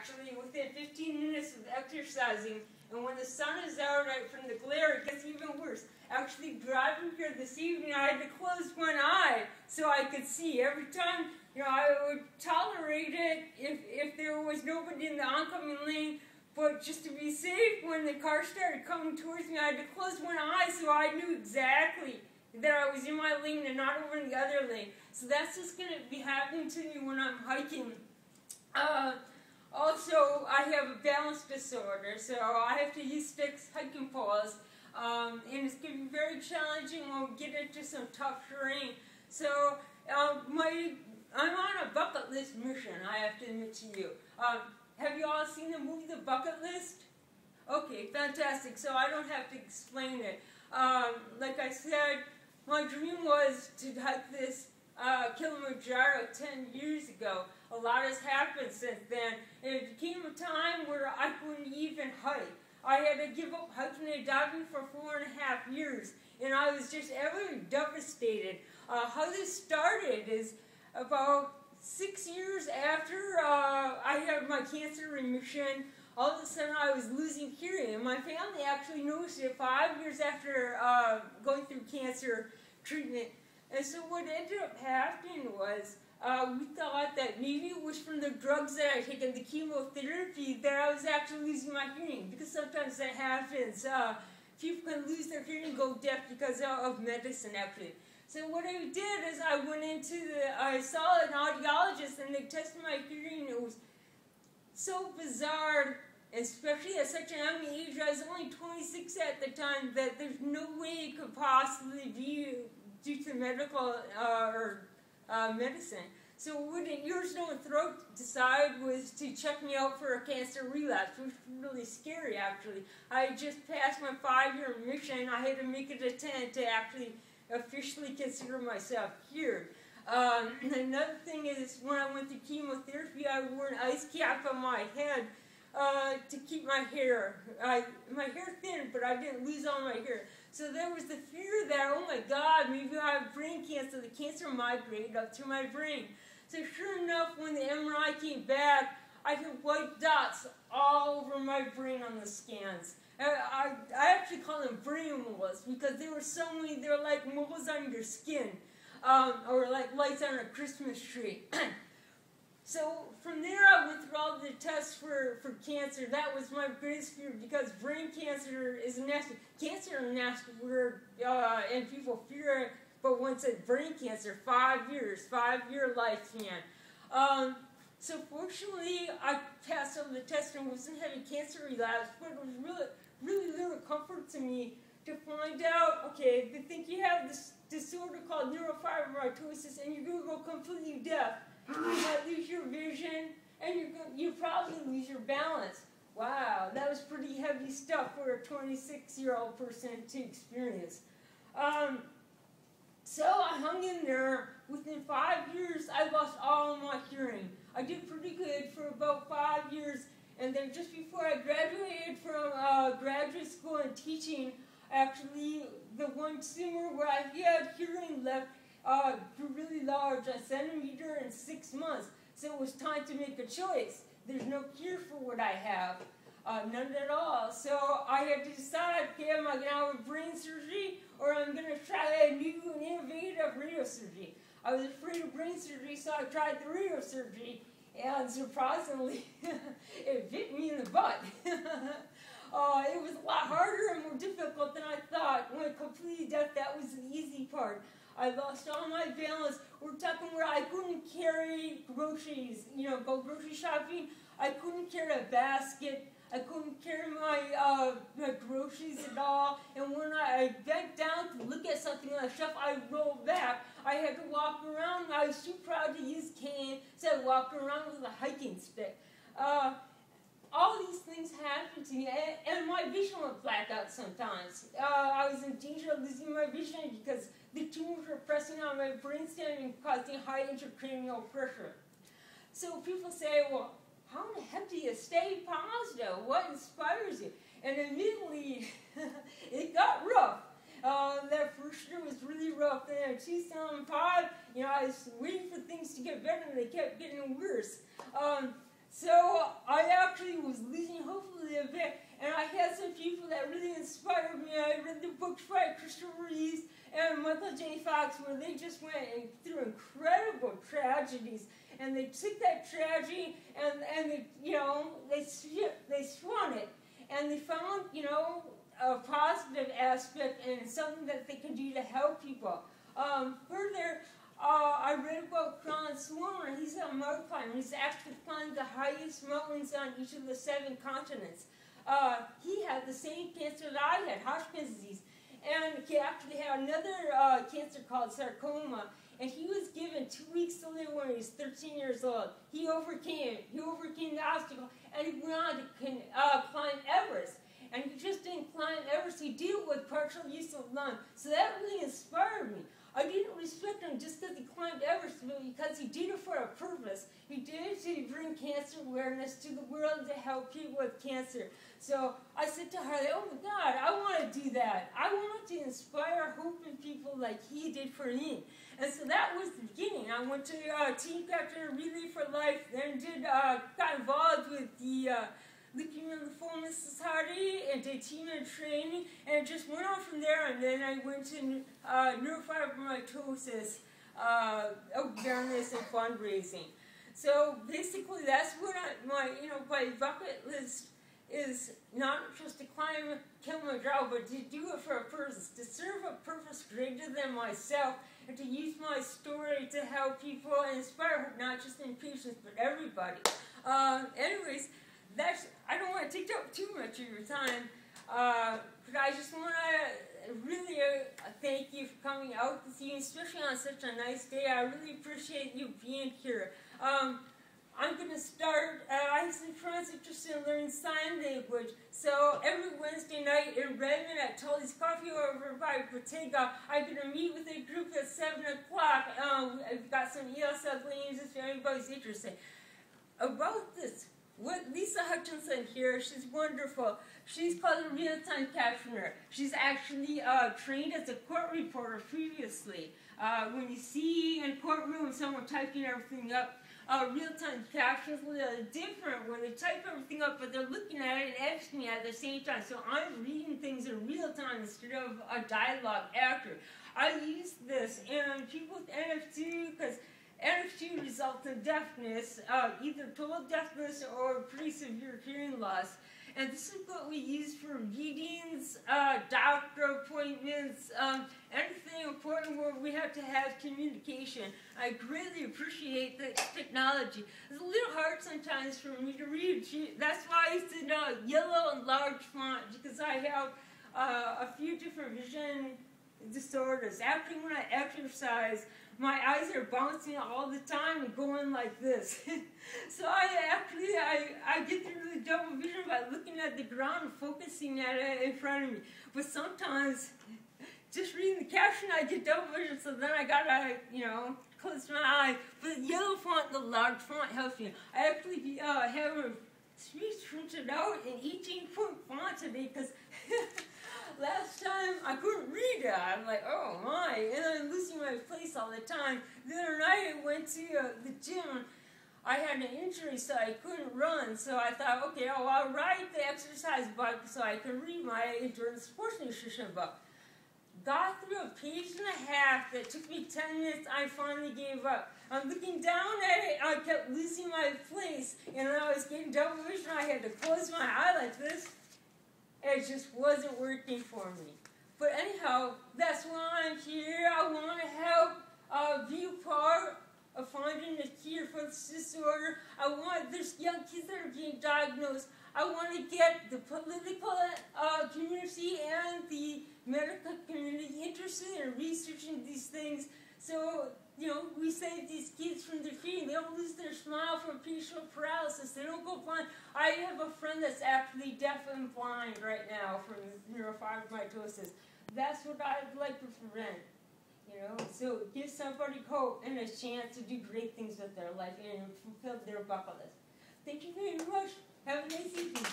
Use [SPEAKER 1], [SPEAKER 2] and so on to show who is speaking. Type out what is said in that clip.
[SPEAKER 1] actually, within 15 minutes of exercising. And when the sun is out right from the glare, it gets even worse. Actually, driving here this evening, I had to close one eye so I could see. Every time, I would tolerate it if there was nobody in the oncoming lane. But just to be safe, when the car started coming towards me, I had to close one eye so I knew exactly that I was in my lane and not over in the other lane. So that's just going to be happening to me when I'm hiking. Also, I have a balance disorder, so I have to use sticks, hiking poles, and it's going to be very challenging when we get into some tough terrain. So I'm on a bucket list mission, I have to admit to you. Have you all seen the movie The Bucket List? Okay, fantastic, so I don't have to explain it. Like I said, my dream was to hike this Kilimanjaro 10 years ago. A lot has happened since then, and it became a time where I couldn't even hike. I had to give up hiking and diving for 4.5 years, and I was just utterly devastated. How this started is about 6 years after I had my cancer remission. All of a sudden I was losing hearing, and my family actually noticed it 5 years after going through cancer treatment. And so what ended up happening was we thought that maybe it was from the drugs that I taken, the chemotherapy, that I was actually losing my hearing, because sometimes that happens. People can lose their hearing, go deaf because of medicine, actually. So what I did is I saw an audiologist, and they tested my hearing. It was so bizarre, especially at such a young age. I was only 26 at the time, that there's no way it could possibly be due to medical or medicine. So what an ears, nose, and throat decided was to check me out for a cancer relapse, which was really scary, actually. I had just passed my 5-year mission. I had to make it a 10 to actually officially consider myself cured. Another thing is, when I went through chemotherapy, I wore an ice cap on my head to keep my hair. My hair thin, but I didn't lose all my hair. So there was the fear that, oh my God, maybe I have brain cancer. The cancer migrated up to my brain. So sure enough, when the MRI came back, I had white dots all over my brain on the scans. I actually call them brain moles, because they were so many. They were like moles on your skin, or like lights on a Christmas tree. So from there, I went through all the tests for cancer. That was my greatest fear, because brain cancer is nasty. Cancer is a nasty word, and people fear it. But once it's brain cancer, 5 years, 5-year lifespan. So fortunately, I passed all the tests and wasn't having cancer relapse, but it was really little comfort to me to find out, okay, they think you have this disorder called neurofibromatosis, and you're going to go completely deaf. You might lose your vision, and you probably lose your balance. Wow, that was pretty heavy stuff for a 26-year-old person to experience. So I hung in there. Within 5 years, I lost all my hearing. I did pretty good for about 5 years, and then just before I graduated from graduate school and teaching, actually, the one tumor where I had hearing left grew really large, a centimeter in 6 months. So it was time to make a choice. There's no cure for what I have, none at all. So I had to decide, okay, am I going to have a brain surgery, or I'm going to try a new and innovative radiosurgery. I was afraid of brain surgery, so I tried the radiosurgery, and surprisingly, it bit me in the butt. It was a lot harder and more difficult than I thought. When completely deaf, that was the easy part. I lost all my balance. We're talking where I couldn't carry groceries, go grocery shopping. I couldn't carry a basket. I couldn't carry my groceries at all. And when I bent down to look at something on the shelf, I rolled back. I had to walk around. I was too proud to use cane, so I walked around with a hiking stick. All these things happened to me, and my vision would black out sometimes. I was in danger of losing my vision because the tumors were pressing on my brainstem and causing high intracranial pressure. So people say, well, how in the heck do you stay positive? What inspires you? And immediately, it got rough. That first year was really rough. Then in 2005, I was waiting for things to get better, and they kept getting worse. So I actually was losing hopefully a bit, and I had some people that really inspired me. I read the books by Christopher Reeves and Michael J. Fox, where they just went through incredible tragedies, and they took that tragedy and they, you know, they spun it, and they found, you know, a positive aspect and something that they can do to help people. Further, I read about Kron Swarmer. He's a mountain climber. He's actually climbed the highest mountains on each of the 7 continents. He had the same cancer that I had, Hodgkin's disease. And he actually had another cancer called sarcoma. And he was given 2 weeks to live when he was 13 years old. He overcame it. He overcame the obstacle. And he went on to climb Everest. And he just didn't climb Everest. He did it with partial use of lung. So that really inspired me. I didn't respect him just because he climbed Everest, but because he did it for a purpose. He did it to bring cancer awareness to the world, to help people with cancer. So I said to Harley, oh my God, I want to do that. I want to inspire hope in people like he did for me. And so that was the beginning. I went to Team Captain Relay for Life, then got involved with the Leukemia and Lymphoma Society and did team and training, and it just went on from there. And then I went to neurofibromatosis, awareness and fundraising. So basically, that's what my bucket list is, not just to climb Kilimanjaro, but to do it for a purpose, to serve a purpose greater than myself, and to use my story to help people and inspire hope, not just in patients, but everybody. Anyways, I don't want to take up too much of your time, but I just want to really thank you for coming out this evening, especially on such a nice day. I really appreciate you being here. I'm going to start, I have some friends interested in learning sign language, so every Wednesday night in Redmond at Tully's Coffee over by Bottega, I'm going to meet with a group at 7 o'clock. I've got some ESL names if anybody's interested. About this, what Lisa Hutchinson here, she's wonderful. She's called a real-time captioner. She's actually trained as a court reporter previously. When you see in a courtroom someone typing everything up, real-time captions are a little different when they type everything up, but they're looking at it and editing it at the same time. So I'm reading things in real time instead of a dialogue after. I use this, and people with NFT, because NFT results in deafness, either total deafness or pretty severe hearing loss. And this is what we use for readings, doctor appointments, anything important where we have to have communication. I greatly appreciate the technology. It's a little hard sometimes for me to read. That's why I used to yellow and large font, because I have a few different vision disorders. After when I exercise, my eyes are bouncing all the time and going like this. So I get through the double vision by looking at the ground and focusing at it in front of me. But sometimes, just reading the caption, I get double vision, so then I gotta, close my eyes. But the yellow font and the large font helps me. I actually have a speech printed out in 18-point font today, because last time I couldn't read it. I'm like, oh my, and I'm losing my place all the time. The other night I went to the gym. I had an injury, so I couldn't run. So I thought, okay, I'll ride the exercise bike so I can read my endurance sports nutrition book. Got through a page and a half that took me 10 minutes. I finally gave up. I'm looking down at it. I kept losing my place, and I was getting double vision. I had to close my eye like this. It just wasn't working for me. But anyhow, that's why I'm here. I want to help be a part of finding a cure for this disorder. There's young kids that are being diagnosed. I want to get the political community and the medical community interested in researching these things. So, we save these kids from defeating. They don't lose their smile from facial paralysis. They don't go blind. I have a friend that's actually deaf and blind right now from neurofibromatosis. That's what I'd like to prevent. So give somebody hope and a chance to do great things with their life and fulfill their bucket list. Thank you very much. Have a nice evening.